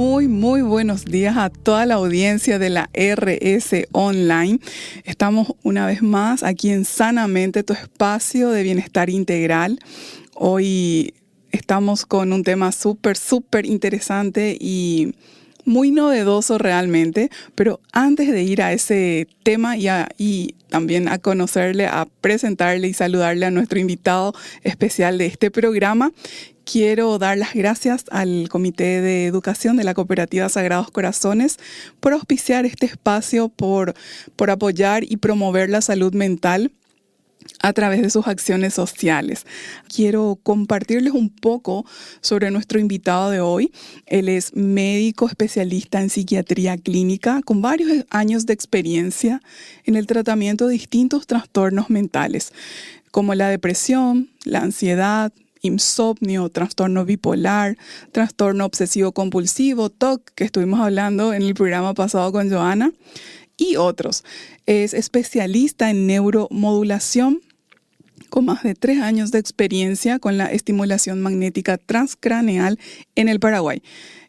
Muy buenos días a toda la audiencia de la RS Online. Estamos una vez más aquí en Sanamente, tu espacio de bienestar integral. Hoy estamos con un tema súper interesante y muy novedoso realmente, pero antes de ir a ese tema y también a conocerle, a presentarle y saludarle a nuestro invitado especial de este programa, quiero dar las gracias al Comité de Educación de la Cooperativa Sagrados Corazones por auspiciar este espacio, por apoyar y promover la salud mental a través de sus acciones sociales. Quiero compartirles un poco sobre nuestro invitado de hoy. Él es médico especialista en psiquiatría clínica con varios años de experiencia en el tratamiento de distintos trastornos mentales, como la depresión, la ansiedad, insomnio, trastorno bipolar, trastorno obsesivo-compulsivo, TOC, que estuvimos hablando en el programa pasado con Joana, y otros. Es especialista en neuromodulación con más de 3 años de experiencia con la estimulación magnética transcraneal en el Paraguay.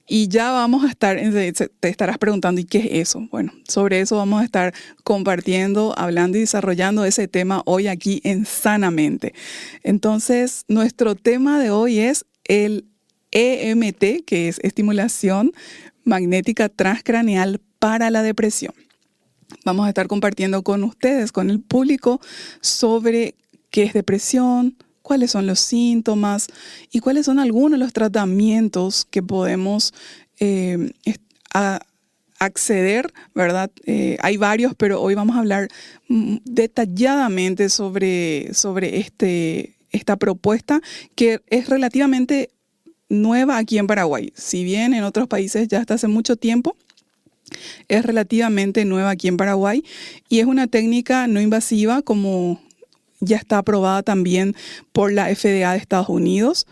Y ya vamos a estar, te estarás preguntando, ¿y qué es eso? Bueno, sobre eso vamos a estar compartiendo, hablando y desarrollando ese tema hoy aquí en Sanamente. Entonces, nuestro tema de hoy es el EMT, que es estimulación magnética transcraneal para la depresión. Vamos a estar compartiendo con ustedes, con el público, sobre qué es depresión, cuáles son los síntomas y cuáles son algunos de los tratamientos que podemos acceder, ¿verdad? Hay varios, pero hoy vamos a hablar detalladamente sobre esta propuesta que es relativamente nueva aquí en Paraguay. Si bien en otros países ya está hace mucho tiempo, es relativamente nueva aquí en Paraguay y es una técnica no invasiva, como ya está aprobada también por la FDA de Estados Unidos.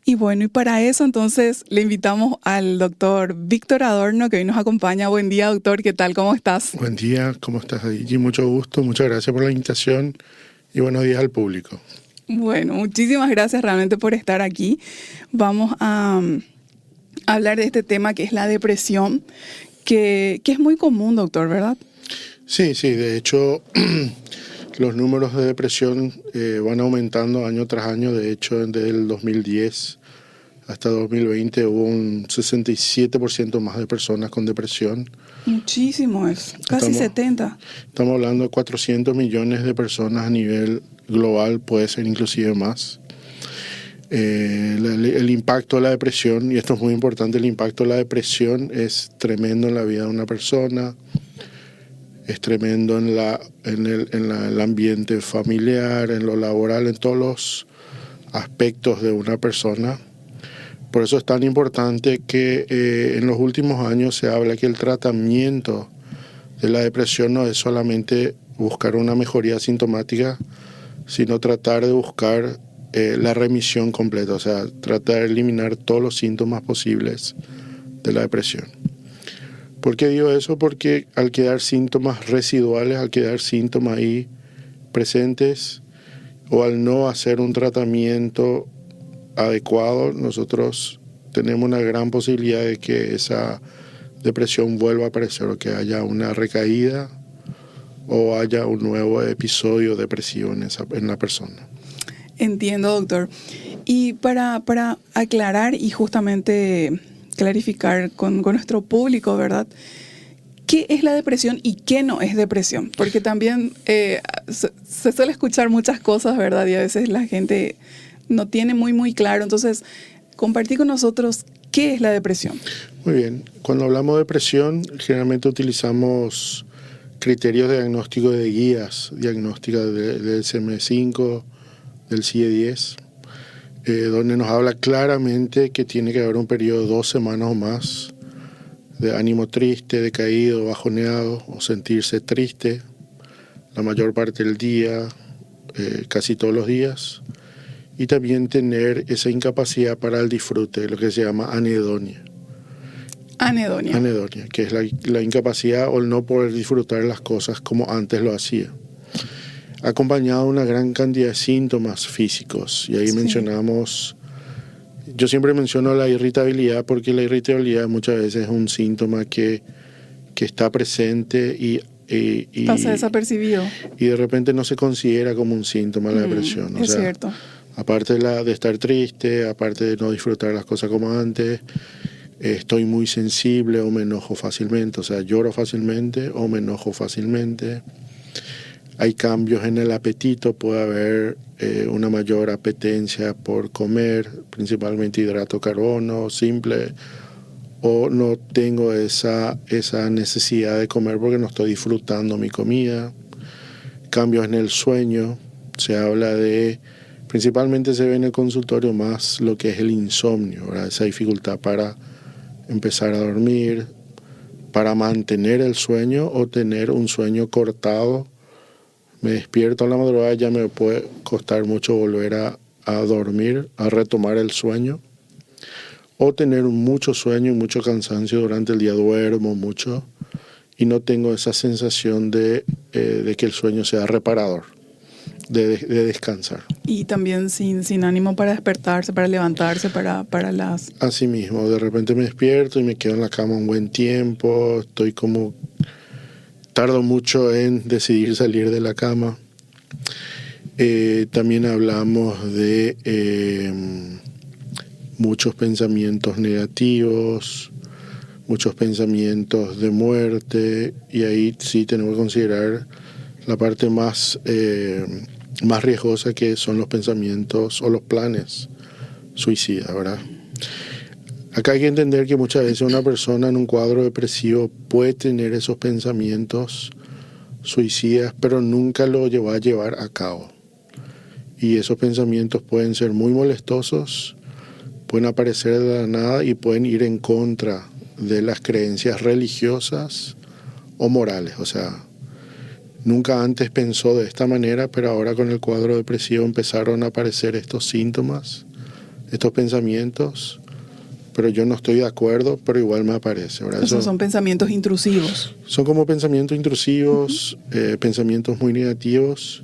Y bueno, y para eso entonces le invitamos al doctor Víctor Adorno, que hoy nos acompaña. Buen día, doctor, ¿qué tal? ¿Cómo estás? Buen día, ¿cómo estás, Adigi? Mucho gusto, muchas gracias por la invitación y buenos días al público. Bueno, muchísimas gracias realmente por estar aquí. Vamos a hablar de este tema que es la depresión, que es muy común, doctor, ¿verdad? Sí, de hecho los números de depresión van aumentando año tras año. De hecho, desde el 2010 hasta 2020 hubo un 67% más de personas con depresión. Muchísimo, es casi 70. Estamos hablando de 400 millones de personas a nivel global, puede ser inclusive más. El impacto de la depresión, y esto es muy importante, el impacto de la depresión es tremendo en la vida de una persona, es tremendo en el ambiente familiar, en lo laboral, en todos los aspectos de una persona. Por eso es tan importante que en los últimos años se habla que el tratamiento de la depresión no es solamente buscar una mejoría sintomática, sino tratar de buscar la remisión completa, o sea, tratar de eliminar todos los síntomas posibles de la depresión. ¿Por qué digo eso? Porque al quedar síntomas residuales, al quedar síntomas ahí presentes, o al no hacer un tratamiento adecuado, nosotros tenemos una gran posibilidad de que esa depresión vuelva a aparecer, o que haya una recaída o haya un nuevo episodio depresivo en la persona. Entiendo, doctor. Y para aclarar y justamente clarificar con nuestro público, ¿verdad? ¿Qué es la depresión y qué no es depresión? Porque también se suele escuchar muchas cosas, ¿verdad? Y a veces la gente no tiene muy claro. Entonces, compartí con nosotros qué es la depresión. Muy bien. Cuando hablamos de depresión, generalmente utilizamos criterios de diagnóstico de guías diagnósticas del DSM-5, del CIE-10, donde nos habla claramente que tiene que haber un periodo de 2 semanas o más de ánimo triste, decaído, bajoneado, o sentirse triste la mayor parte del día, casi todos los días, y también tener esa incapacidad para el disfrute, lo que se llama anedonia. Anedonia, que es la incapacidad o el no poder disfrutar las cosas como antes lo hacía. Acompañado de una gran cantidad de síntomas físicos, y ahí mencionamos Yo siempre menciono la irritabilidad porque la irritabilidad muchas veces es un síntoma que está presente y Pasa desapercibido. y de repente no se considera como un síntoma de la depresión. Es cierto. Aparte de estar triste, aparte de no disfrutar las cosas como antes, estoy muy sensible o me enojo fácilmente, o sea, lloro fácilmente o me enojo fácilmente. Hay cambios en el apetito, puede haber una mayor apetencia por comer, principalmente hidrato de carbono, simple, o no tengo esa necesidad de comer porque no estoy disfrutando mi comida. Cambios en el sueño, se habla de, principalmente se ve en el consultorio más lo que es el insomnio, ¿verdad? Esa dificultad para empezar a dormir, para mantener el sueño o tener un sueño cortado. Me despierto a la madrugada, ya me puede costar mucho volver a dormir, a retomar el sueño. O tener mucho sueño y mucho cansancio durante el día, duermo mucho y no tengo esa sensación de que el sueño sea reparador, de descansar. Y también sin ánimo para despertarse, para levantarse, para las... Así mismo, de repente me despierto y me quedo en la cama un buen tiempo, estoy como... Tardo mucho en decidir salir de la cama. También hablamos de muchos pensamientos negativos, muchos pensamientos de muerte, y ahí sí tenemos que considerar la parte más riesgosa, que son los pensamientos o los planes suicidas, ¿verdad? Acá hay que entender que muchas veces una persona en un cuadro depresivo puede tener esos pensamientos suicidas, pero nunca lo va a llevar a cabo. Y esos pensamientos pueden ser muy molestosos, pueden aparecer de la nada y pueden ir en contra de las creencias religiosas o morales. O sea, nunca antes pensó de esta manera, pero ahora con el cuadro depresivo empezaron a aparecer estos síntomas, estos pensamientos, pero yo no estoy de acuerdo, pero igual me aparece. Esos son pensamientos intrusivos. Son como pensamientos intrusivos, pensamientos muy negativos.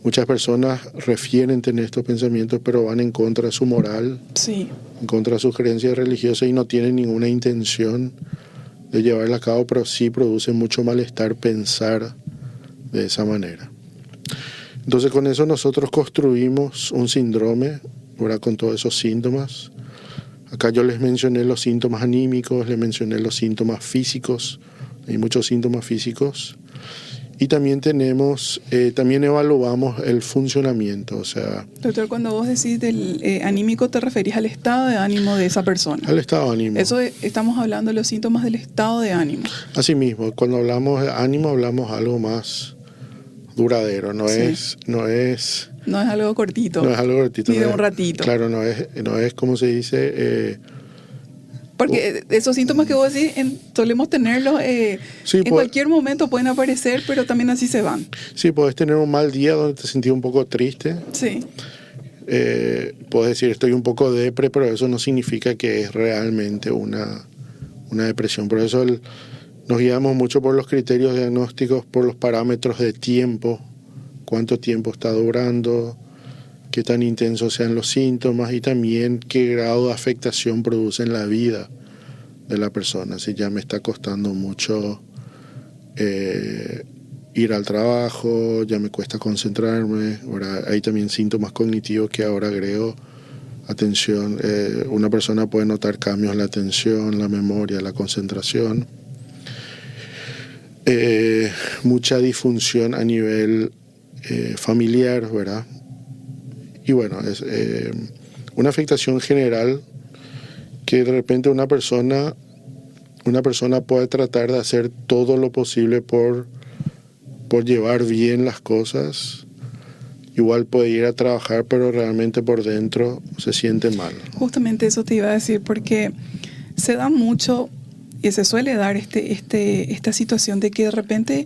Muchas personas refieren tener estos pensamientos, pero van en contra de su moral, sí, en contra de sus creencias religiosas y no tienen ninguna intención de llevarla a cabo, pero sí produce mucho malestar pensar de esa manera. Entonces con eso nosotros construimos un síndrome, ¿verdad? Con todos esos síntomas. Acá yo les mencioné los síntomas anímicos, les mencioné los síntomas físicos, hay muchos síntomas físicos. Y también también evaluamos el funcionamiento, o sea... Doctor, cuando vos decís del anímico, ¿te referís al estado de ánimo de esa persona? Al estado de ánimo. Eso estamos hablando de los síntomas del estado de ánimo. Así mismo, cuando hablamos de ánimo hablamos algo más duradero, no es algo cortito. No es algo cortito. Ni de un ratito. Claro, no es como se dice... Porque esos síntomas que vos decís solemos tenerlos en cualquier momento, pueden aparecer, pero también así se van. Sí, puedes tener un mal día donde te sentís un poco triste. Sí. Puedes decir estoy un poco depre, pero eso no significa que es realmente una depresión. Por eso nos guiamos mucho por los criterios diagnósticos, por los parámetros de tiempo, cuánto tiempo está durando, qué tan intensos sean los síntomas y también qué grado de afectación produce en la vida de la persona. Si ya me está costando mucho ir al trabajo, ya me cuesta concentrarme. Ahora hay también síntomas cognitivos que ahora agrego. Atención, una persona puede notar cambios en la atención, la memoria, la concentración. Mucha disfunción a nivel familiar, ¿verdad? Y bueno, es una afectación general que de repente una persona puede tratar de hacer todo lo posible por llevar bien las cosas. Igual puede ir a trabajar, pero realmente por dentro se siente mal. Justamente eso te iba a decir, porque se da mucho y se suele dar esta situación de que de repente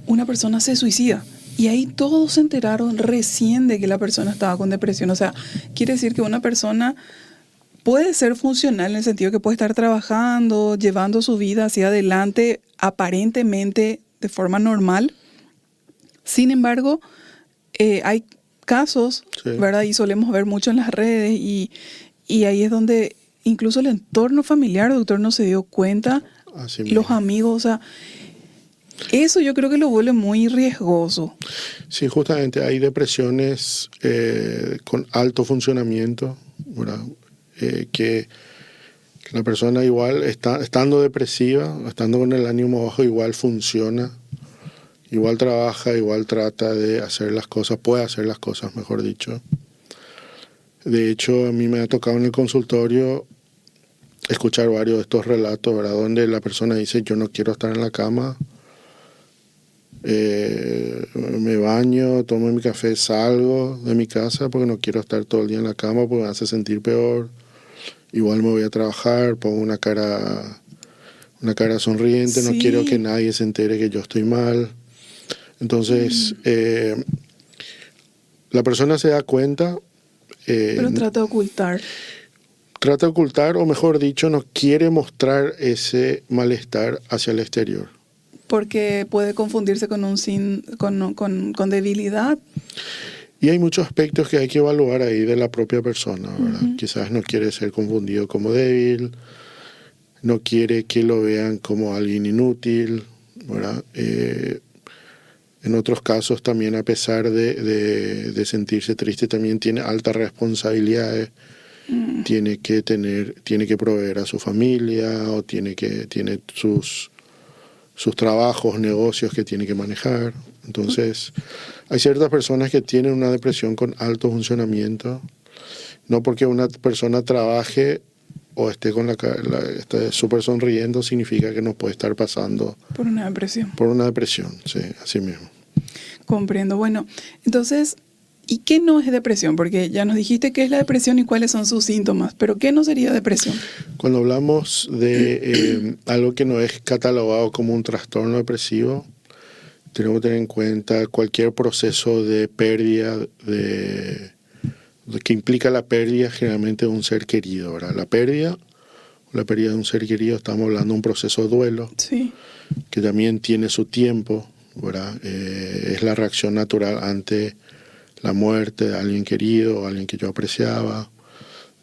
una persona se suicida. Y ahí todos se enteraron recién de que la persona estaba con depresión. O sea, quiere decir que una persona puede ser funcional en el sentido que puede estar trabajando, llevando su vida hacia adelante aparentemente de forma normal. Sin embargo, hay casos, sí, ¿verdad? Y solemos ver mucho en las redes y Y ahí es donde incluso el entorno familiar, doctor, no se dio cuenta, Así mismo. los amigos, o sea, eso yo creo que lo vuelve muy riesgoso. Sí, justamente hay depresiones con alto funcionamiento, ¿verdad? Que la persona igual, estando depresiva, estando con el ánimo bajo, igual funciona, igual trabaja, igual trata de hacer las cosas, puede hacer las cosas, mejor dicho. De hecho, a mí me ha tocado en el consultorio escuchar varios de estos relatos, ¿verdad? Donde la persona dice, yo no quiero estar en la cama, me baño, tomo mi café, salgo de mi casa porque no quiero estar todo el día en la cama porque me hace sentir peor. Igual me voy a trabajar, pongo una cara sonriente, no Sí. quiero que nadie se entere que yo estoy mal. Entonces, la persona se da cuenta, Pero trata de ocultar. trata de ocultar, o mejor dicho, no quiere mostrar ese malestar hacia el exterior. Porque puede confundirse con con debilidad. Y hay muchos aspectos que hay que evaluar ahí de la propia persona, ¿verdad? Ujú. Quizás no quiere ser confundido como débil, no quiere que lo vean como alguien inútil, ¿verdad? En otros casos también, a pesar de sentirse triste, también tiene altas responsabilidades, tiene que proveer a su familia, o tiene sus trabajos, negocios que tiene que manejar. Entonces, hay ciertas personas que tienen una depresión con alto funcionamiento, no porque una persona trabaje o esté esté súper sonriendo, significa que no puede estar pasando Por una depresión. por una depresión, sí, así mismo. Comprendo. Bueno, entonces, ¿y qué no es depresión? Porque ya nos dijiste qué es la depresión y cuáles son sus síntomas, pero ¿qué no sería depresión? Cuando hablamos de algo que no es catalogado como un trastorno depresivo, tenemos que tener en cuenta cualquier proceso de pérdida, que implica la pérdida generalmente de un ser querido, ¿verdad? La pérdida de un ser querido, estamos hablando de un proceso de duelo, Sí. que también tiene su tiempo, ¿verdad? Es la reacción natural ante la muerte de alguien querido, alguien que yo apreciaba,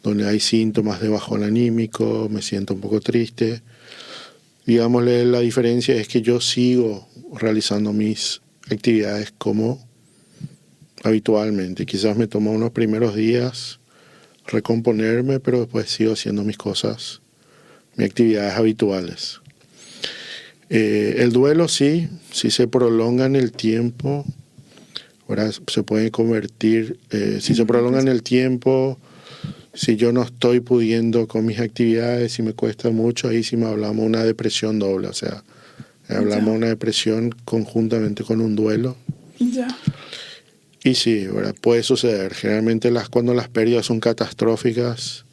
donde hay síntomas de bajón anímico, me siento un poco triste. Digámosle, la diferencia es que yo sigo realizando mis actividades como habitualmente. Quizás me toma unos primeros días recomponerme, pero después sigo haciendo mis cosas, mis actividades habituales. El duelo sí se prolonga en el tiempo, ahora se puede convertir, si se prolonga en el tiempo, si yo no estoy pudiendo con mis actividades, si me cuesta mucho, ahí sí me hablamos de una depresión doble, o sea, hablamos de una depresión conjuntamente con un duelo. Ya. Y sí, ¿verdad? Puede suceder. Generalmente cuando las pérdidas son catastróficas,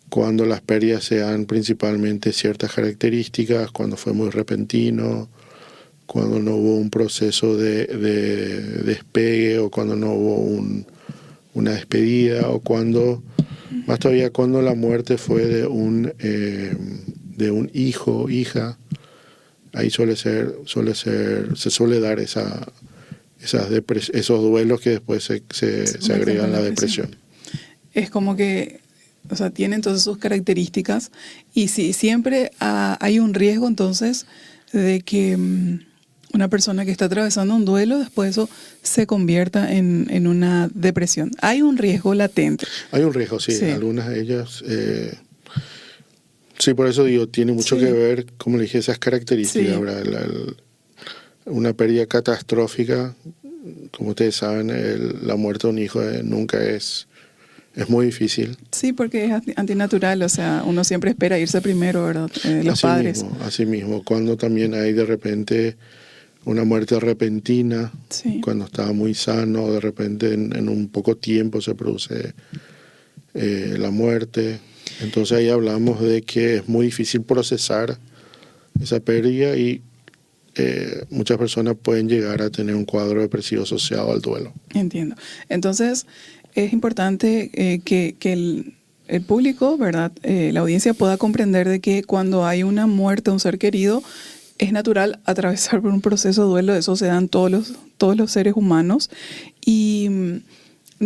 cuando las pérdidas se dan principalmente ciertas características, cuando fue muy repentino, cuando no hubo un proceso de despegue, o cuando no hubo una despedida, o cuando, más todavía, cuando la muerte fue de un hijo, hija, ahí se suele dar esos duelos que después se agregan a la depresión. Es como que, o sea, tiene entonces sus características, y si siempre hay un riesgo entonces de que una persona que está atravesando un duelo, después eso se convierta en una depresión. Hay un riesgo latente. Hay un riesgo, sí. Algunas de ellas, sí, por eso digo, tiene mucho que ver, como le dije, esas características, ¿verdad? Una pérdida catastrófica, como ustedes saben, la muerte de un hijo nunca es muy difícil. Sí, porque es antinatural, o sea, uno siempre espera irse primero, ¿verdad? Los padres. Así mismo, cuando también hay de repente una muerte repentina, cuando estaba muy sano, de repente en un poco tiempo se produce la muerte. Entonces ahí hablamos de que es muy difícil procesar esa pérdida, y muchas personas pueden llegar a tener un cuadro depresivo asociado al duelo. Entiendo. Entonces, es importante que el público, ¿verdad? La audiencia pueda comprender de que cuando hay una muerte de un ser querido, es natural atravesar por un proceso de duelo. Eso se dan todos los seres humanos, y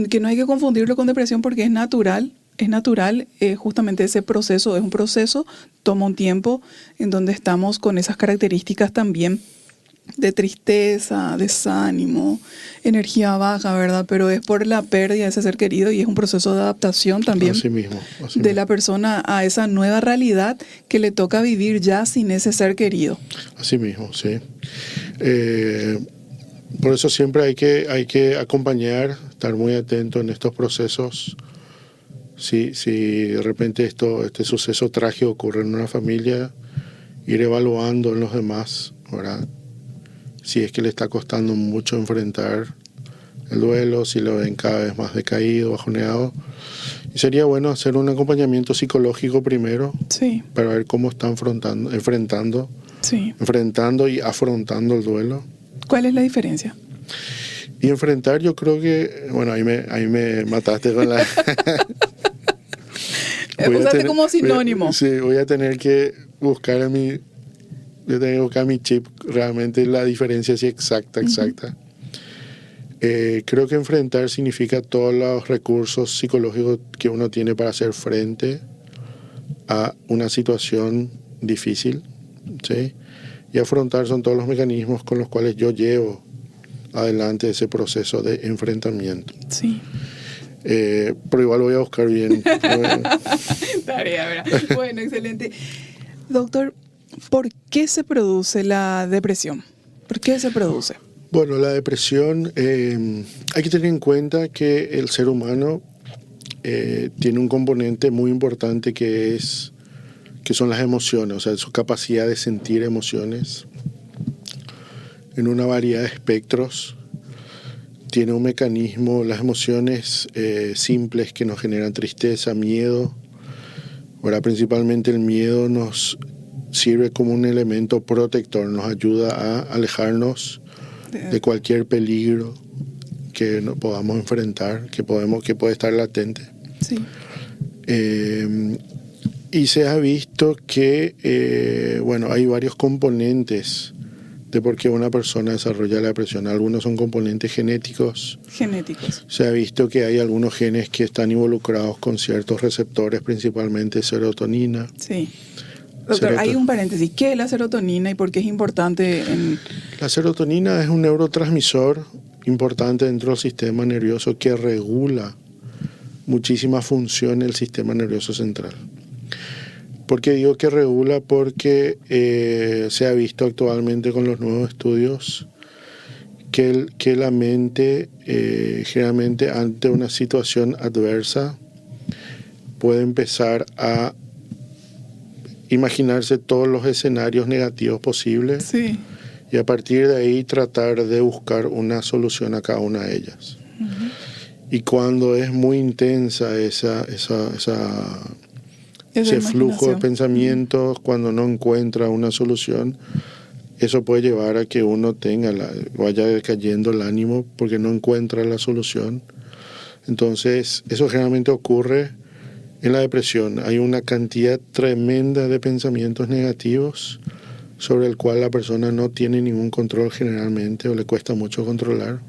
que no hay que confundirlo con depresión, porque es natural. es natural, justamente ese proceso es un proceso, toma un tiempo en donde estamos con esas características también de tristeza, desánimo, energía baja, ¿verdad? Pero es por la pérdida de ese ser querido y es un proceso de adaptación también Así mismo, de la persona a esa nueva realidad que le toca vivir ya sin ese ser querido. Así mismo, sí. Por eso siempre hay que acompañar, estar muy atento en estos procesos. Si de repente este suceso trágico ocurre en una familia, ir evaluando en los demás, ¿verdad? Si es que le está costando mucho enfrentar el duelo, si lo ven cada vez más decaído, bajoneado. Y sería bueno hacer un acompañamiento psicológico primero, Sí, para ver cómo están enfrentando sí. y afrontando el duelo. ¿Cuál es la diferencia? Y enfrentar, yo creo que, bueno, ahí me mataste con la... Usaste como sinónimo. Sí, voy a tener que buscar mi chip, realmente la diferencia así exacta. Creo que enfrentar significa todos los recursos psicológicos que uno tiene para hacer frente a una situación difícil, ¿sí? Y afrontar son todos los mecanismos con los cuales yo llevo adelante ese proceso de enfrentamiento. Sí. Pero igual voy a buscar bien. Tarea, ¿verdad? Bueno, excelente. Doctor, ¿por qué se produce la depresión? ¿Por qué se produce? Bueno, la depresión, hay que tener en cuenta que el ser humano tiene un componente muy importante que son las emociones, o sea, su capacidad de sentir emociones en una variedad de espectros. Tiene un mecanismo, las emociones simples que nos generan tristeza, miedo. Ahora, principalmente el miedo nos sirve como un elemento protector, nos ayuda a alejarnos de cualquier peligro que no podamos enfrentar, que puede estar latente. Sí. Y se ha visto que, hay varios componentes de por qué una persona desarrolla la depresión. Algunos son componentes genéticos. Genéticos. Se ha visto que hay algunos genes que están involucrados con ciertos receptores, principalmente serotonina. Sí. Doctor, hay un paréntesis. ¿Qué es la serotonina y por qué es importante? La serotonina es un neurotransmisor importante dentro del sistema nervioso que regula muchísimas funciones del sistema nervioso central. ¿Por qué digo que regula? Porque se ha visto actualmente con los nuevos estudios que la mente, generalmente ante una situación adversa, puede empezar a imaginarse todos los escenarios negativos posibles. Sí. Y a partir de ahí tratar de buscar una solución a cada una de ellas. Uh-huh. Y cuando es muy intensa ese flujo de pensamientos, cuando no encuentra una solución, eso puede llevar a que uno vaya decayendo el ánimo porque no encuentra la solución. Entonces, eso generalmente ocurre en la depresión. Hay una cantidad tremenda de pensamientos negativos sobre el cual la persona no tiene ningún control generalmente o le cuesta mucho controlar.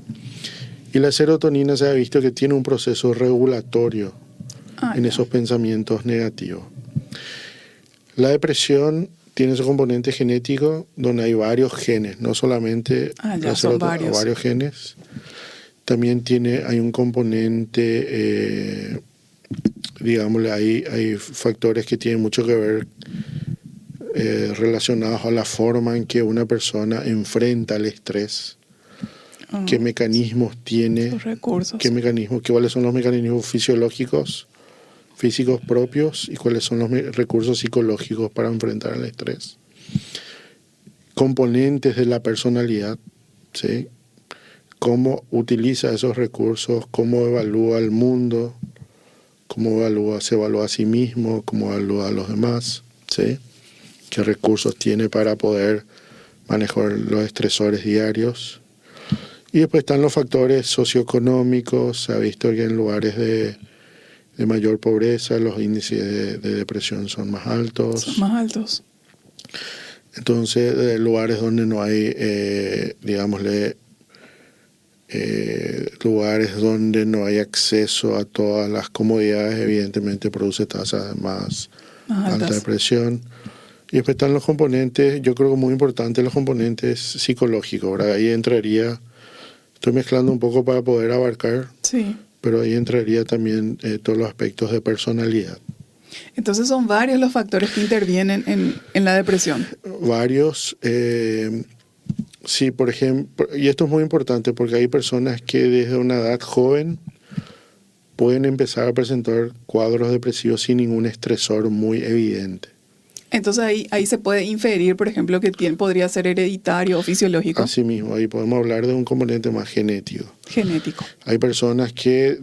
Y la serotonina se ha visto que tiene un proceso regulatorio en esos pensamientos negativos. La depresión tiene su componente genético donde hay varios genes, no solamente son varios genes. También hay un componente, hay factores que tienen mucho que ver relacionados a la forma en que una persona enfrenta el estrés. ¿Qué mecanismos tiene? Sus recursos. ¿Cuáles son los mecanismos físicos propios y cuáles son los recursos psicológicos para enfrentar el estrés? Componentes de la personalidad, ¿sí? Cómo utiliza esos recursos, cómo evalúa el mundo, se evalúa a sí mismo, cómo evalúa a los demás, ¿sí? Qué recursos tiene para poder manejar los estresores diarios. Y después están los factores socioeconómicos. Se ha visto que en lugares de mayor pobreza los índices de depresión son más altos. Son más altos. Entonces, lugares donde no hay, lugares donde no hay acceso a todas las comodidades, evidentemente produce tasas más alta de presión. Y después están los componentes, yo creo que muy importante, los componentes psicológicos, ¿verdad? Ahí entraría, estoy mezclando un poco para poder abarcar, Sí. pero ahí entraría también todos los aspectos de personalidad. Entonces son varios los factores que intervienen en la depresión. Varios, sí, por ejemplo, y esto es muy importante porque hay personas que desde una edad joven pueden empezar a presentar cuadros depresivos sin ningún estresor muy evidente. Entonces ahí se puede inferir, por ejemplo, que podría ser hereditario o fisiológico. Asimismo, ahí podemos hablar de un componente más genético. Genético. Hay personas que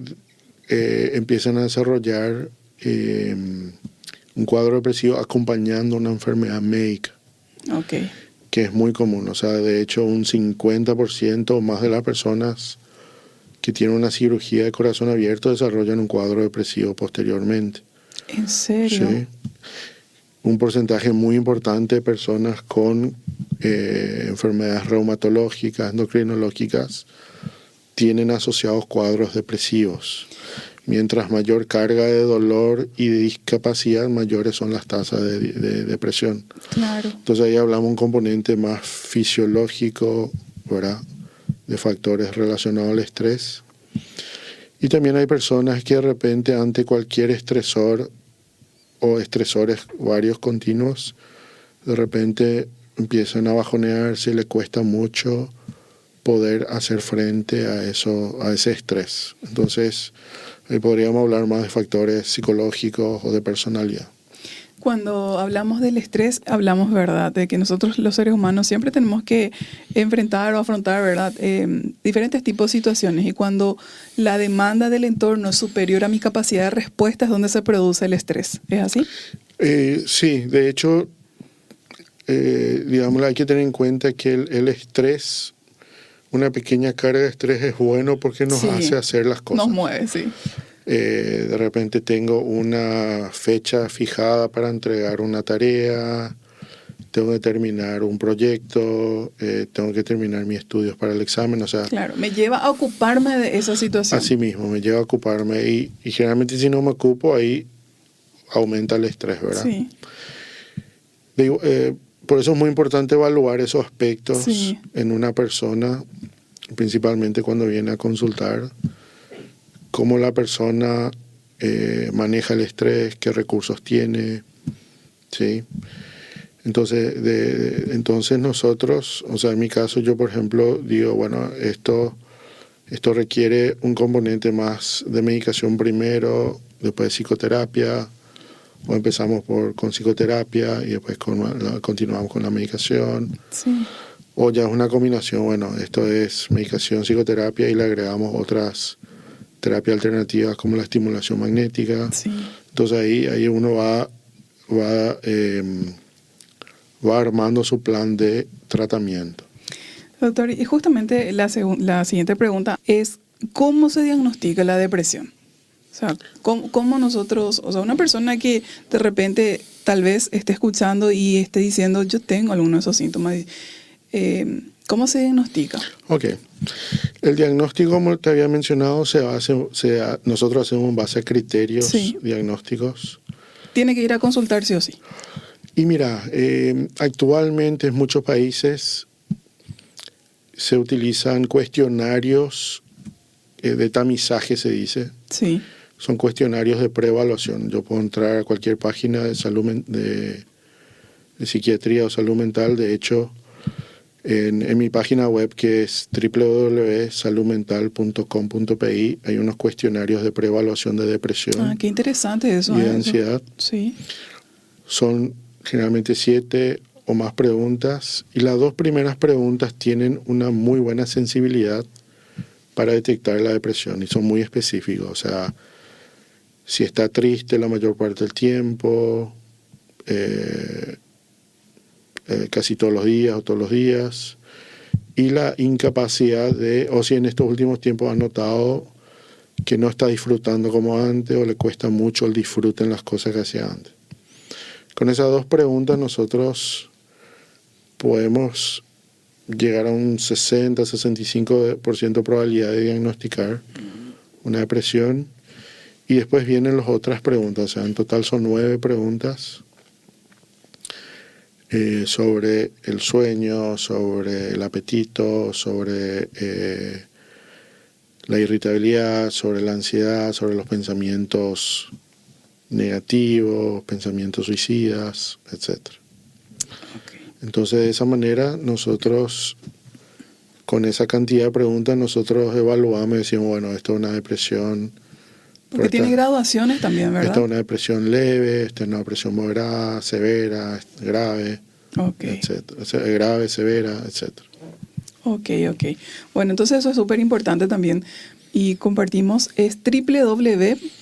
empiezan a desarrollar un cuadro depresivo acompañando una enfermedad médica. Ok. Que es muy común. O sea, de hecho, un 50% o más de las personas que tienen una cirugía de corazón abierto desarrollan un cuadro depresivo posteriormente. ¿En serio? Sí. Un porcentaje muy importante de personas con enfermedades reumatológicas, endocrinológicas, tienen asociados cuadros depresivos. Mientras mayor carga de dolor y de discapacidad, mayores son las tasas de depresión. Claro. Entonces ahí hablamos de un componente más fisiológico, ¿verdad? De factores relacionados al estrés. Y también hay personas que de repente ante cualquier estresor o estresores varios continuos, de repente empiezan a bajonearse, le cuesta mucho poder hacer frente a ese estrés. Entonces, ahí podríamos hablar más de factores psicológicos o de personalidad. Cuando hablamos del estrés, hablamos, ¿verdad?, de que nosotros los seres humanos siempre tenemos que enfrentar o afrontar, ¿verdad?, diferentes tipos de situaciones. Y cuando la demanda del entorno es superior a mi capacidad de respuesta es donde se produce el estrés. ¿Es así? Sí, de hecho, digamos, hay que tener en cuenta que el estrés, una pequeña carga de estrés es bueno porque nos hace hacer las cosas. Nos mueve, sí. De repente tengo una fecha fijada para entregar una tarea, tengo que terminar un proyecto, tengo que terminar mis estudios para el examen, o sea... Claro, me lleva a ocuparme de esa situación. Así mismo, me lleva a ocuparme y generalmente si no me ocupo ahí aumenta el estrés, ¿verdad? Sí. Digo, por eso es muy importante evaluar esos aspectos en una persona, principalmente cuando viene a consultar, cómo la persona maneja el estrés, qué recursos tiene, ¿sí? Entonces nosotros, o sea, en mi caso yo, por ejemplo, digo, bueno, esto requiere un componente más de medicación primero, después de psicoterapia, o empezamos con psicoterapia y después continuamos con la medicación. Sí. O ya es una combinación, bueno, esto es medicación, psicoterapia y le agregamos otras terapias alternativas como la estimulación magnética. Sí. Entonces ahí uno va armando su plan de tratamiento. Doctor, y justamente la siguiente pregunta es, ¿cómo se diagnostica la depresión? O sea, ¿cómo nosotros, o sea, una persona que de repente tal vez esté escuchando y esté diciendo, yo tengo alguno de esos síntomas, ¿cómo se diagnostica? Ok. El diagnóstico, como te había mencionado, nosotros hacemos en base a criterios diagnósticos. Tiene que ir a consultar sí o sí. Y mira, actualmente en muchos países se utilizan cuestionarios de tamizaje, se dice. Sí. Son cuestionarios de preevaluación. Yo puedo entrar a cualquier página de psiquiatría o salud mental. De hecho, en mi página web, que es www.saludmental.com.pi, hay unos cuestionarios de preevaluación de depresión. Ah, qué interesante eso. Y de ansiedad. Sí. Son generalmente 7 o más preguntas. Y las 2 primeras preguntas tienen una muy buena sensibilidad para detectar la depresión y son muy específicos. O sea, si está triste la mayor parte del tiempo, casi todos los días o todos los días, y la incapacidad o si en estos últimos tiempos ha notado que no está disfrutando como antes o le cuesta mucho el disfrute en las cosas que hacía antes. Con esas 2 preguntas nosotros podemos llegar a un 60-65% de probabilidad de diagnosticar una depresión. Y después vienen las otras preguntas, o sea, en total son 9 preguntas sobre el sueño, sobre el apetito, sobre la irritabilidad, sobre la ansiedad, sobre los pensamientos negativos, pensamientos suicidas, etc. Okay. Entonces, de esa manera, nosotros, con esa cantidad de preguntas, nosotros evaluamos y decimos, bueno, esto es una depresión. Porque tiene graduaciones también, ¿verdad? Esta es una depresión leve, esta es una depresión moderada, severa, grave, etcétera. O sea, grave, severa, etcétera. Ok. Bueno, entonces eso es súper importante también. Y compartimos, es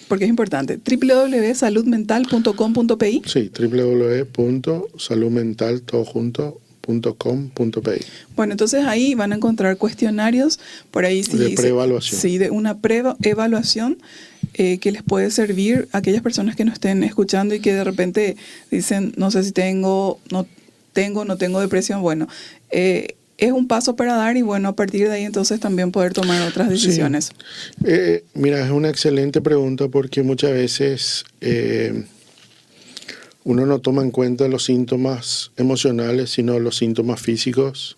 porque es importante, www.saludmental.com.pi. Sí, www.saludmental.com.pi. Bueno, entonces ahí van a encontrar cuestionarios, por ahí sí, de preevaluación. Sí, de una preevaluación que les puede servir a aquellas personas que nos estén escuchando y que de repente dicen, no sé si no tengo depresión. Bueno, es un paso para dar y bueno, a partir de ahí entonces también poder tomar otras decisiones. Sí. Mira, es una excelente pregunta porque muchas veces uno no toma en cuenta los síntomas emocionales, sino los síntomas físicos.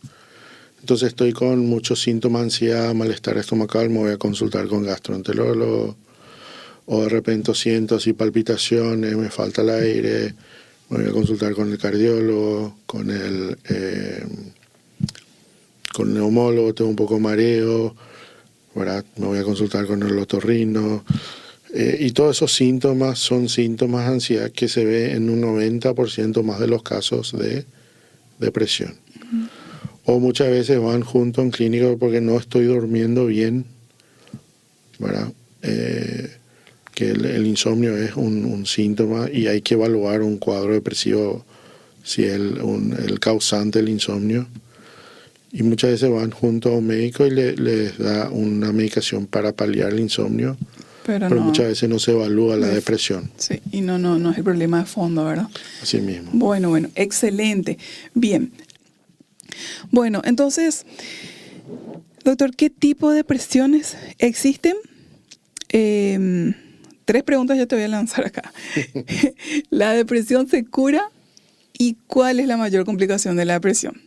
Entonces estoy con muchos síntomas de ansiedad, malestar estomacal, me voy a consultar con gastroenterólogo. O de repente siento así palpitaciones, me falta el aire, me voy a consultar con el cardiólogo, con el neumólogo, tengo un poco de mareo, ¿verdad? Me voy a consultar con el otorrino. Y todos esos síntomas son síntomas de ansiedad que se ve en un 90% más de los casos de depresión. O muchas veces van junto a un clínico porque no estoy durmiendo bien, ¿verdad? Que el insomnio es un síntoma y hay que evaluar un cuadro depresivo si es el causante del insomnio. Y muchas veces van junto a un médico y les da una medicación para paliar el insomnio, pero muchas veces no se evalúa la depresión. Sí, y no es el problema de fondo, ¿verdad? Así mismo. Bueno, excelente. Bien. Bueno, entonces, doctor, ¿qué tipo de depresiones existen? 3 preguntas yo te voy a lanzar acá. ¿La depresión se cura? ¿Y cuál es la mayor complicación de la depresión?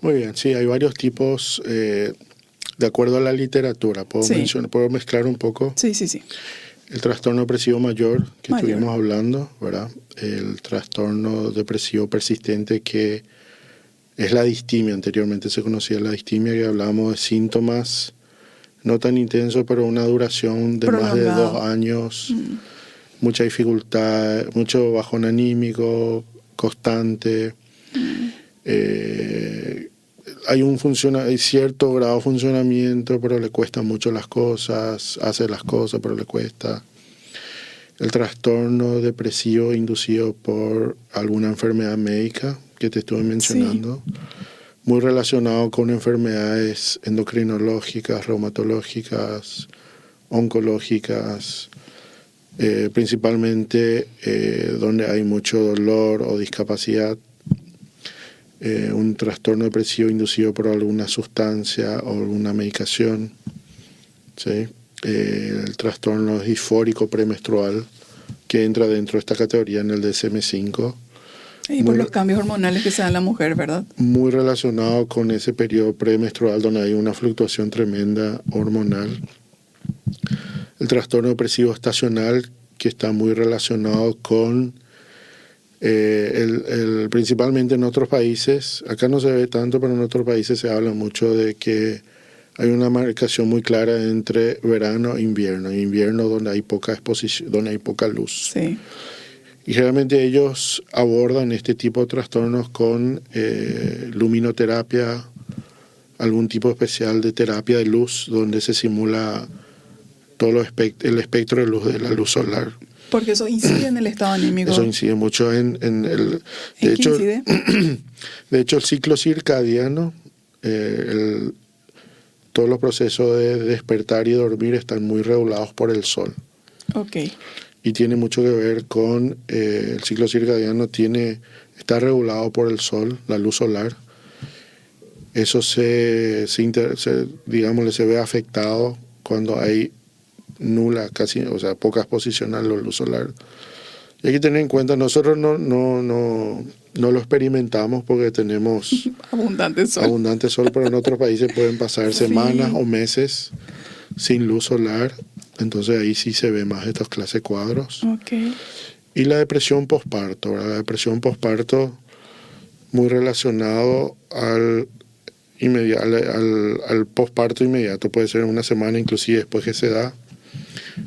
Muy bien, sí, hay varios tipos, de acuerdo a la literatura. ¿Puedo mezclar un poco? Sí. El trastorno depresivo mayor, que estuvimos hablando, ¿verdad? El trastorno depresivo persistente, que es la distimia. Anteriormente se conocía la distimia, que hablábamos de síntomas no tan intensos, pero una duración de más de 2 años, mucha dificultad, mucho bajón anímico, constante. Hay cierto grado de funcionamiento, pero le cuestan mucho las cosas, hace las cosas, pero le cuesta. El trastorno depresivo inducido por alguna enfermedad médica que te estuve mencionando, muy relacionado con enfermedades endocrinológicas, reumatológicas, oncológicas, principalmente donde hay mucho dolor o discapacidad. Un trastorno depresivo inducido por alguna sustancia o alguna medicación, ¿sí? El trastorno disfórico premenstrual, que entra dentro de esta categoría en el DSM-5. Y por los cambios hormonales que se dan en la mujer, ¿verdad? Muy relacionado con ese periodo premenstrual donde hay una fluctuación tremenda hormonal. El trastorno depresivo estacional, que está muy relacionado con principalmente en otros países, acá no se ve tanto, pero en otros países se habla mucho de que hay una marcación muy clara entre verano e invierno. Invierno donde hay poca exposición, donde hay poca luz. Sí. Y generalmente ellos abordan este tipo de trastornos con luminoterapia, algún tipo especial de terapia de luz, donde se simula todo el espectro de luz de la luz solar. Porque eso incide en el estado anímico. Eso incide mucho en el... De hecho, incide? De hecho, el ciclo circadiano, todos los procesos de despertar y dormir están muy regulados por el sol. Ok. Y tiene mucho que ver con el ciclo circadiano, está regulado por el sol, la luz solar. Eso digamos, se ve afectado cuando hay nula, casi, o sea, poca exposición a la luz solar. Y hay que tener en cuenta, nosotros no lo experimentamos porque tenemos abundante sol, pero en otros países pueden pasar semanas o meses sin luz solar. Entonces ahí sí se ve más estas clases de cuadros. Okay. Y la depresión posparto, ¿verdad? La depresión posparto muy relacionado al posparto inmediato, puede ser una semana inclusive después que se da.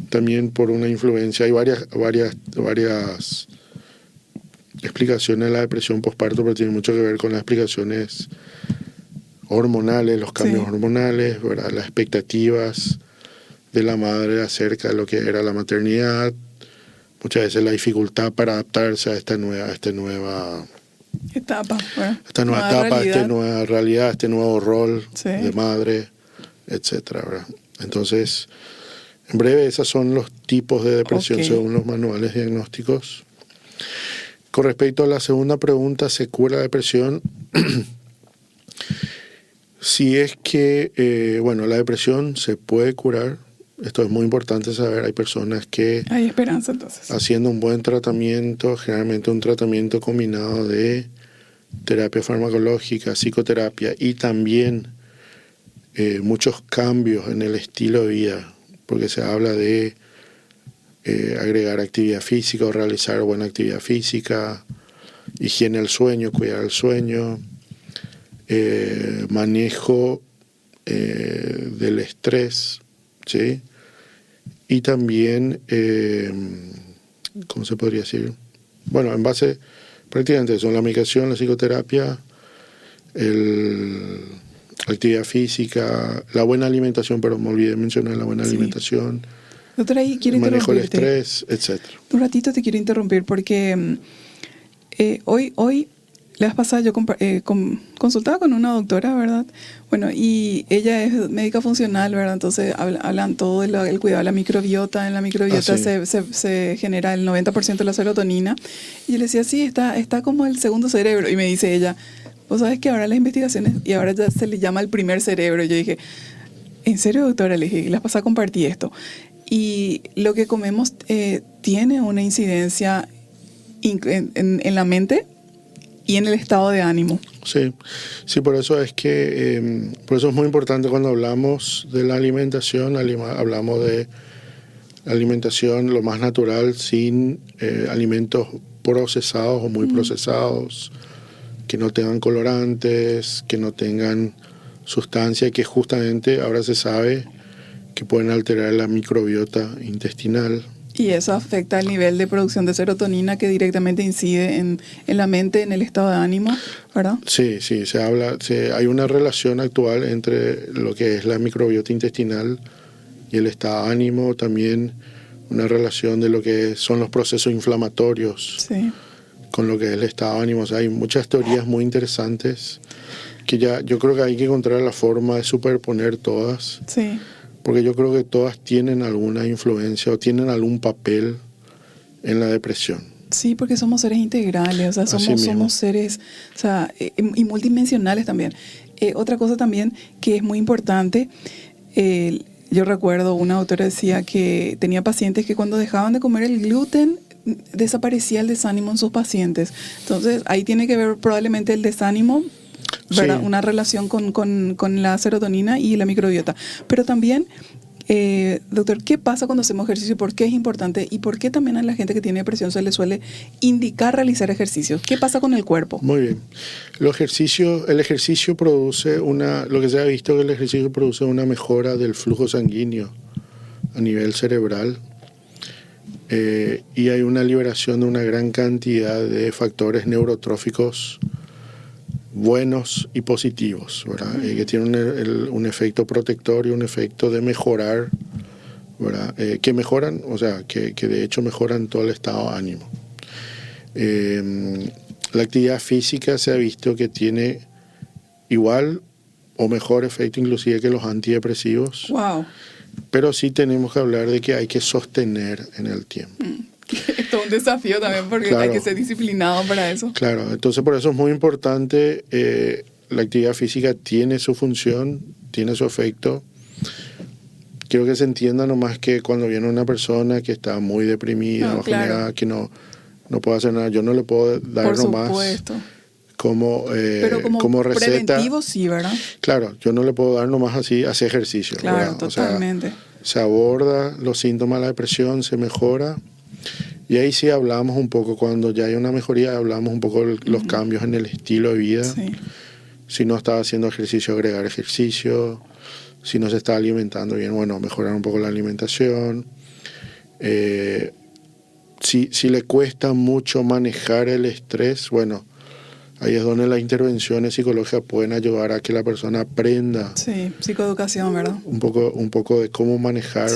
También por una influencia, hay varias explicaciones de la depresión posparto, pero tiene mucho que ver con las explicaciones hormonales, los cambios hormonales, ¿verdad? Las expectativas de la madre acerca de lo que era la maternidad, muchas veces la dificultad para adaptarse a esta nueva etapa, esta nueva realidad, este nuevo rol de madre, etcétera, ¿verdad? Entonces, en breve, esos son los tipos de depresión según los manuales diagnósticos. Con respecto a la segunda pregunta, ¿se cura la depresión? Si es que, la depresión se puede curar. Esto es muy importante saber. Hay personas que... Hay esperanza, entonces. Haciendo un buen tratamiento, generalmente un tratamiento combinado de terapia farmacológica, psicoterapia y también muchos cambios en el estilo de vida, porque se habla de agregar actividad física o realizar buena actividad física, higiene del sueño, cuidar el sueño, manejo del estrés, ¿sí? Y también, ¿cómo se podría decir? Bueno, en base, prácticamente son la medicación, la psicoterapia, la actividad física, la buena alimentación, pero me olvidé mencionar la buena alimentación. Doctora, ahí quiero el manejo del interrumpirte. estrés, etcétera. Un ratito te quiero interrumpir porque hoy, la vez pasada yo consultaba con una doctora, ¿verdad? Bueno, y ella es médica funcional, ¿verdad? Entonces hablan todo del cuidado de la microbiota. En la microbiota se genera el 90% de la serotonina. Y yo le decía, sí, está como el segundo cerebro. Y me dice ella, vos sabés que ahora las investigaciones, y ahora ya se le llama el primer cerebro. Y yo dije, ¿en serio, doctora? Le dije, y la vez pasada compartí esto. Y lo que comemos tiene una incidencia en la mente y en el estado de ánimo. Sí, por eso es que por eso es muy importante cuando hablamos de la alimentación, hablamos de alimentación lo más natural, sin alimentos procesados o muy procesados, que no tengan colorantes, que no tengan sustancias que justamente ahora se sabe que pueden alterar la microbiota intestinal. Y eso afecta el nivel de producción de serotonina que directamente incide en la mente, en el estado de ánimo, ¿verdad? Sí, hay una relación actual entre lo que es la microbiota intestinal y el estado de ánimo, también una relación de lo que son los procesos inflamatorios con lo que es el estado de ánimo. O sea, hay muchas teorías muy interesantes que yo creo que hay que encontrar la forma de superponer todas. Sí. Porque yo creo que todas tienen alguna influencia o tienen algún papel en la depresión. Sí, porque somos seres integrales, o sea, somos seres, o sea, y multidimensionales también. Otra cosa también que es muy importante, yo recuerdo una autora decía que tenía pacientes que cuando dejaban de comer el gluten desaparecía el desánimo en sus pacientes. Entonces ahí tiene que ver probablemente el desánimo, ¿verdad? Una relación con la serotonina y la microbiota. Pero también, doctor, ¿qué pasa cuando hacemos ejercicio? ¿Por qué es importante? ¿Y por qué también a la gente que tiene depresión se le suele indicar realizar ejercicios? ¿Qué pasa con el cuerpo? Muy bien. El ejercicio produce lo que se ha visto que el ejercicio produce una mejora del flujo sanguíneo a nivel cerebral. Y hay una liberación de una gran cantidad de factores neurotróficos buenos y positivos, ¿verdad? Que tienen un efecto protector y un efecto de mejorar, ¿verdad? Que mejoran, o sea, que de hecho mejoran todo el estado de ánimo. La actividad física se ha visto que tiene igual o mejor efecto inclusive que los antidepresivos. Wow. Pero sí tenemos que hablar de que hay que sostener en el tiempo. Es todo un desafío también porque hay que ser disciplinado para eso. Claro, entonces por eso es muy importante la actividad física tiene su función, tiene su efecto. Quiero que se entienda nomás que cuando viene una persona que está muy deprimida, bajoneada, que no puede hacer nada, yo no le puedo dar Por nomás supuesto. Pero como receta. preventivo sí, ¿verdad? Claro, yo no le puedo dar nomás así, hacer ejercicio. Claro, ¿verdad? totalmente. O sea, se aborda los síntomas de la depresión, se mejora. Y ahí sí hablamos un poco, cuando ya hay una mejoría, hablamos un poco de los cambios en el estilo de vida. Sí. Si no está haciendo ejercicio, agregar ejercicio. Si no se está alimentando bien, bueno, mejorar un poco la alimentación. Si le cuesta mucho manejar el estrés, bueno, ahí es donde las intervenciones psicológicas pueden ayudar a que la persona aprenda. Sí, psicoeducación, ¿verdad? Un poco de cómo manejar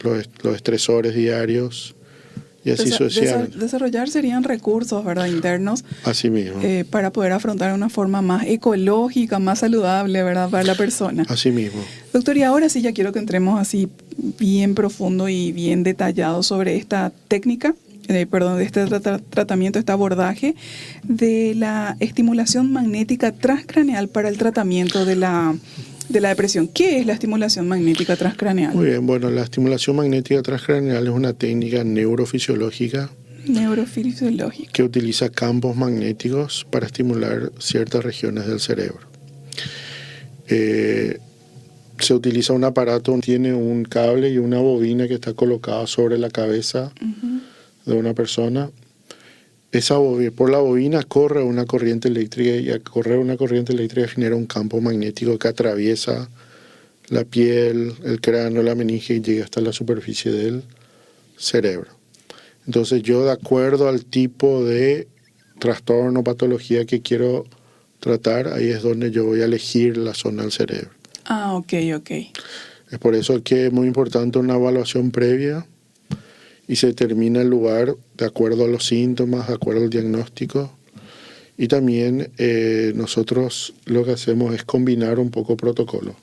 los estresores diarios. Y así sucesivamente. Desarrollar serían recursos, ¿verdad? Internos. Así mismo. Para poder afrontar de una forma más ecológica, más saludable, ¿verdad? Para la persona. Así mismo. Doctor, y ahora sí ya quiero que entremos así bien profundo y bien detallado sobre esta técnica, de este tratamiento, este abordaje de la estimulación magnética transcraneal para el tratamiento de la depresión. ¿Qué es la estimulación magnética transcraneal? Muy bien, bueno, la estimulación magnética transcraneal es una técnica neurofisiológica que utiliza campos magnéticos para estimular ciertas regiones del cerebro. Se utiliza un aparato, tiene un cable y una bobina que está colocada sobre la cabeza de una persona. Por la bobina corre una corriente eléctrica, y al correr una corriente eléctrica genera un campo magnético que atraviesa la piel, el cráneo, la meninge y llega hasta la superficie del cerebro. Entonces yo, de acuerdo al tipo de trastorno o patología que quiero tratar, ahí es donde yo voy a elegir la zona del cerebro. Ah, ok. Es por eso que es muy importante una evaluación previa y se determina el lugar de acuerdo a los síntomas, de acuerdo al diagnóstico. Y también nosotros lo que hacemos es combinar un poco protocolos.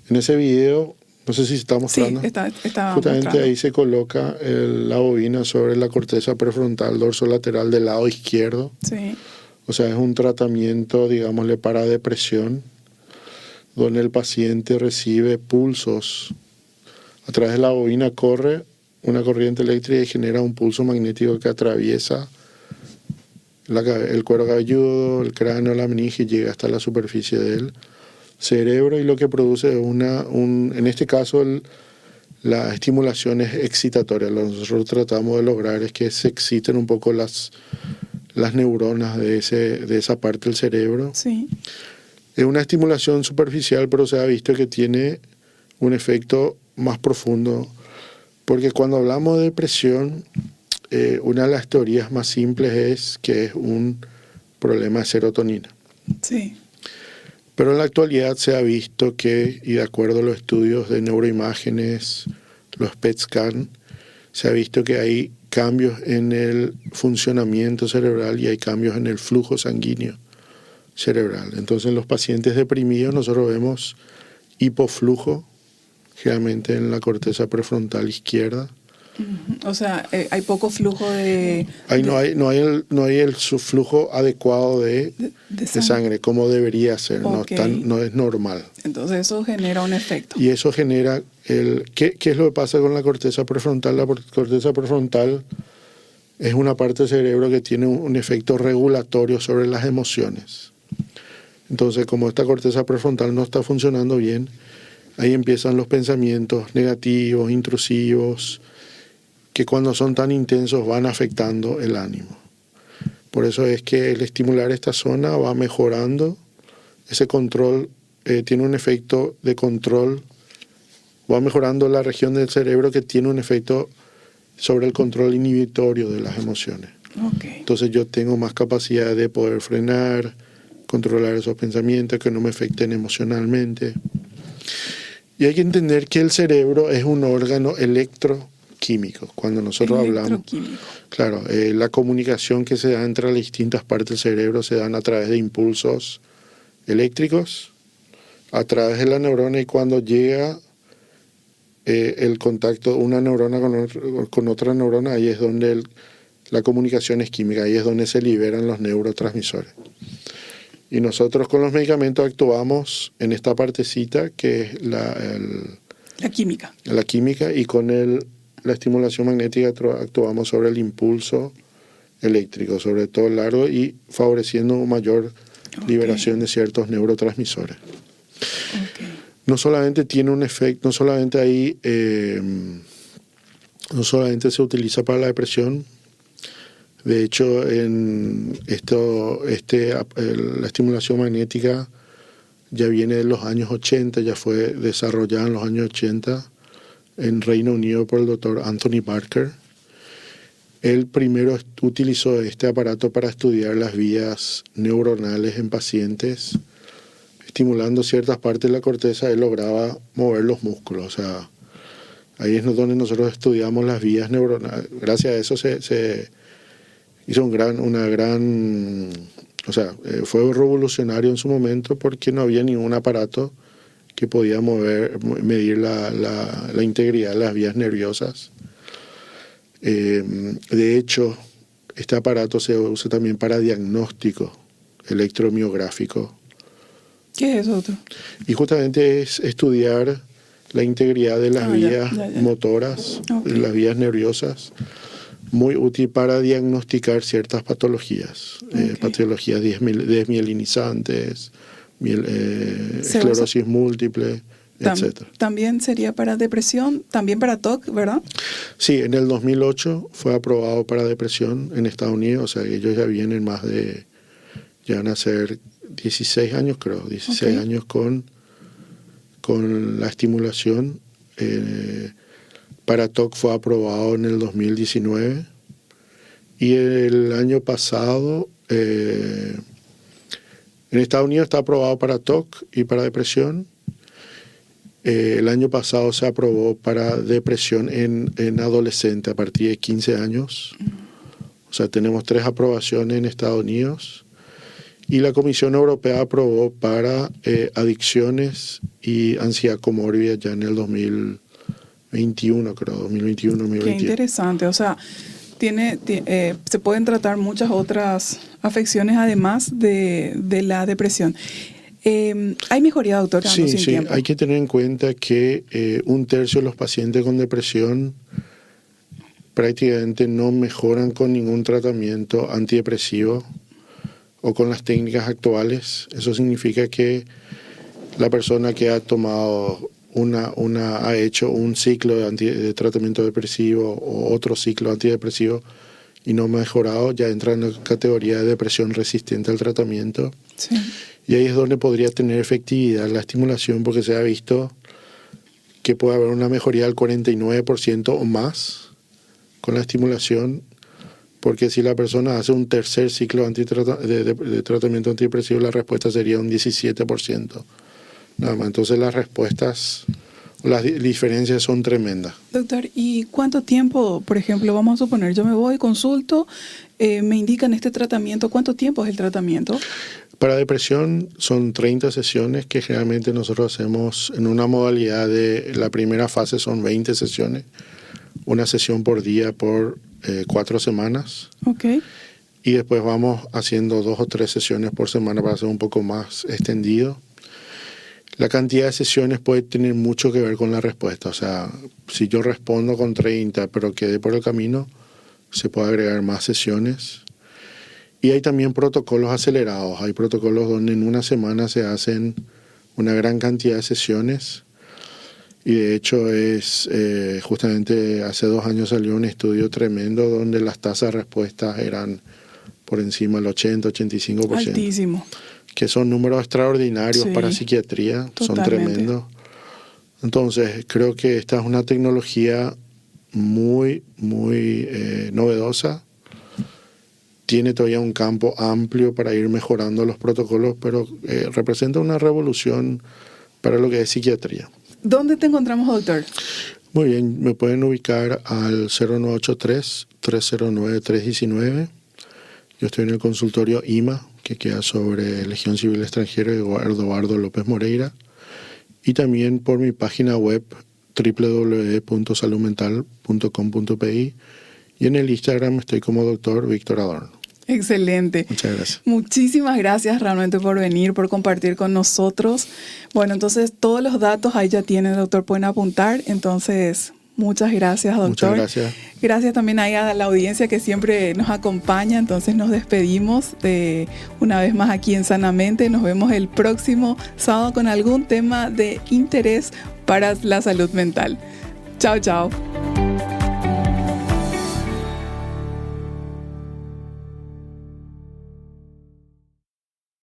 En ese video, no sé si está mostrando, está justamente mostrando. Ahí se coloca la bobina sobre la corteza prefrontal dorsolateral del lado izquierdo. Sí. O sea, es un tratamiento, digámosle, para depresión, donde el paciente recibe pulsos. A través de la bobina corre una corriente eléctrica y genera un pulso magnético que atraviesa el cuero cabelludo, el cráneo, la meninge y llega hasta la superficie del cerebro, y lo que produce es en este caso la estimulación es excitatoria. Lo que nosotros tratamos de lograr es que se exciten un poco las neuronas de esa parte del cerebro. Sí. Es una estimulación superficial, pero se ha visto que tiene un efecto más profundo, porque cuando hablamos de depresión, una de las teorías más simples es que es un problema de serotonina. Sí. Pero en la actualidad se ha visto que, y de acuerdo a los estudios de neuroimágenes, los PET scan, se ha visto que hay cambios en el funcionamiento cerebral y hay cambios en el flujo sanguíneo cerebral. Entonces, en los pacientes deprimidos nosotros vemos hipoflujo, generalmente en la corteza prefrontal izquierda. O sea, hay poco flujo de... No hay el flujo adecuado de sangre como debería ser, Okay. no es normal. Entonces eso genera un efecto. Y eso genera... ¿Qué es lo que pasa con la corteza prefrontal? La corteza prefrontal es una parte del cerebro que tiene un efecto regulatorio sobre las emociones. Entonces, como esta corteza prefrontal no está funcionando bien, ahí empiezan los pensamientos negativos, intrusivos, que cuando son tan intensos van afectando el ánimo. Por eso es que el estimular esta zona va mejorando ese control, tiene un efecto de control, va mejorando la región del cerebro que tiene un efecto sobre el control inhibitorio de las emociones. Okay. Entonces yo tengo más capacidad de poder frenar, controlar esos pensamientos que no me afecten emocionalmente. Y hay que entender que el cerebro es un órgano electroquímico. Cuando nosotros hablamos, claro, la comunicación que se da entre las distintas partes del cerebro se dan a través de impulsos eléctricos, a través de la neurona, y cuando llega el contacto de una neurona con otra neurona, ahí es donde la comunicación es química, ahí es donde se liberan los neurotransmisores. Y nosotros con los medicamentos actuamos en esta partecita que es La química. la química, y con la estimulación magnética actuamos sobre el impulso eléctrico, sobre todo el largo, y favoreciendo mayor liberación de ciertos neurotransmisores. No solamente tiene un efecto, no solamente ahí, no solamente se utiliza para la depresión. De hecho, la estimulación magnética ya viene de los años 80, ya fue desarrollada en los años 80 en Reino Unido por el doctor Anthony Barker. Él primero utilizó este aparato para estudiar las vías neuronales en pacientes. Estimulando ciertas partes de la corteza, él lograba mover los músculos. O sea, ahí es donde nosotros estudiamos las vías neuronales. Gracias a eso se hizo fue revolucionario en su momento, porque no había ningún aparato que podía medir la integridad de las vías nerviosas. De hecho, este aparato se usa también para diagnóstico electromiográfico. ¿Qué es otro? Y justamente es estudiar la integridad de las vías motoras, de las vías nerviosas, muy útil para diagnosticar ciertas patologías, patologías desmielinizantes, esclerosis múltiple, etc. También sería para depresión, también para TOC, ¿verdad? Sí, en el 2008 fue aprobado para depresión en Estados Unidos, o sea, ellos ya vienen ya van a ser 16 años, creo, 16 años con la estimulación. Para TOC fue aprobado en el 2019, y el año pasado en Estados Unidos está aprobado para TOC y para depresión. El año pasado se aprobó para depresión en adolescente a partir de 15 años. O sea, tenemos 3 aprobaciones en Estados Unidos. Y la Comisión Europea aprobó para adicciones y ansiedad comórbida ya en el 2021, creo, 2021-2022. Qué interesante, o sea, se pueden tratar muchas otras afecciones además de la depresión. ¿Hay mejoría, doctor? Sí, hay que tener en cuenta que 1/3 de los pacientes con depresión prácticamente no mejoran con ningún tratamiento antidepresivo o con las técnicas actuales. Eso significa que la persona que ha tomado ha hecho un ciclo de tratamiento depresivo o otro ciclo antidepresivo y no ha mejorado, ya entra en la categoría de depresión resistente al tratamiento. Sí. Y ahí es donde podría tener efectividad la estimulación, porque se ha visto que puede haber una mejoría del 49% o más con la estimulación, porque si la persona hace un tercer ciclo de tratamiento antidepresivo, la respuesta sería un 17%. Nada más. Entonces las diferencias son tremendas. Doctor, ¿y cuánto tiempo, por ejemplo, vamos a suponer, yo me voy, consulto, me indican este tratamiento, ¿cuánto tiempo es el tratamiento? Para depresión son 30 sesiones que generalmente nosotros hacemos en una modalidad la primera fase son 20 sesiones, una sesión por día por 4 semanas. Okay. Y después vamos haciendo 2 o 3 sesiones por semana para hacer un poco más extendido. La cantidad de sesiones puede tener mucho que ver con la respuesta. O sea, si yo respondo con 30 pero quedé por el camino, se puede agregar más sesiones. Y hay también protocolos acelerados. Hay protocolos donde en una semana se hacen una gran cantidad de sesiones. Y de hecho justamente hace 2 años salió un estudio tremendo donde las tasas de respuesta eran por encima del 80-85%. Altísimo. Que son números extraordinarios para psiquiatría, totalmente. Son tremendos. Entonces, creo que esta es una tecnología muy, muy novedosa. Tiene todavía un campo amplio para ir mejorando los protocolos, pero representa una revolución para lo que es psiquiatría. ¿Dónde te encontramos, doctor? Muy bien, me pueden ubicar al 0983-309-319. Yo estoy en el consultorio IMA, que queda sobre Legión Civil Extranjera de Eduardo López Moreira, y también por mi página web www.saludmental.com.pi, y en el Instagram estoy como Dr. Víctor Adorno. Excelente. Muchas gracias. Muchísimas gracias realmente por venir, por compartir con nosotros. Bueno, entonces todos los datos ahí ya tienen, doctor, pueden apuntar. Entonces, muchas gracias, doctor. Muchas gracias. Gracias también ahí a la audiencia que siempre nos acompaña. Entonces nos despedimos de una vez más aquí en Sanamente. Nos vemos el próximo sábado con algún tema de interés para la salud mental. Chao, chao.